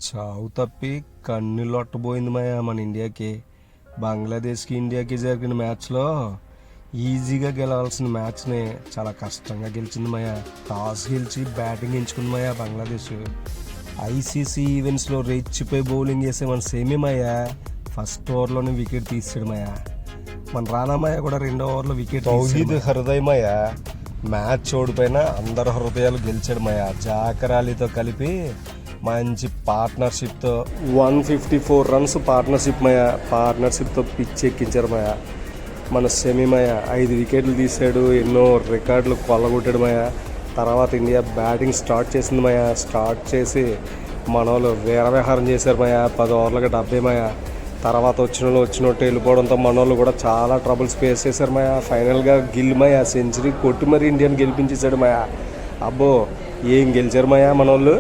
చావు తప్పి కన్నులొట్టబోయింది మాయా మన ఇండియాకి. బంగ్లాదేశ్కి ఇండియాకి జరిగిన మ్యాచ్లో ఈజీగా గెలవాల్సిన మ్యాచ్ని చాలా కష్టంగా గెలిచింది మాయా. టాస్ గెలిచి బ్యాటింగ్ ఎంచుకుంది మాయా బంగ్లాదేశ్. ఐసీసీ ఈవెంట్స్లో రెచ్చిపోయి బౌలింగ్ చేసే మన సేమి మాయా ఫస్ట్ ఓవర్లోనే వికెట్ తీసాడు మాయా. మన రానామాయ కూడా రెండో ఓవర్లో వికెట్. తౌహీద్ హృదయ్ మాయా మ్యాచ్ ఓడిపోయినా అందరి హృదయాలు గెలిచాడు మాయా. జాకర్ అలీతో కలిపి మంచి పార్ట్నర్షిప్తో 154 రన్స్ పార్ట్నర్షిప్ మాయా. పార్ట్నర్షిప్తో పిచ్ ఎక్కించారు మాయా. మన సెమీ మాయా 5 వికెట్లు తీసాడు, ఎన్నో రికార్డులు కొల్లగొట్టాడు మాయా. తర్వాత ఇండియా బ్యాటింగ్ స్టార్ట్ చేసింది మాయా. స్టార్ట్ చేసి మన వాళ్ళు వీరవిహారం చేశారు మాయా. 10 ఓవర్లకి 70 మాయా. తర్వాత వచ్చినట్టు వెళ్ళిపోవడంతో మన వాళ్ళు కూడా చాలా ట్రబుల్స్ ఫేస్ చేశారు మాయా. ఫైనల్గా గిల్ మాయా సెంచరీ కొట్టి మరి ఇండియాని గెలిపించేశాడు మాయా. అబ్బో ఏం గెలిచారు మాయా మన వాళ్ళు.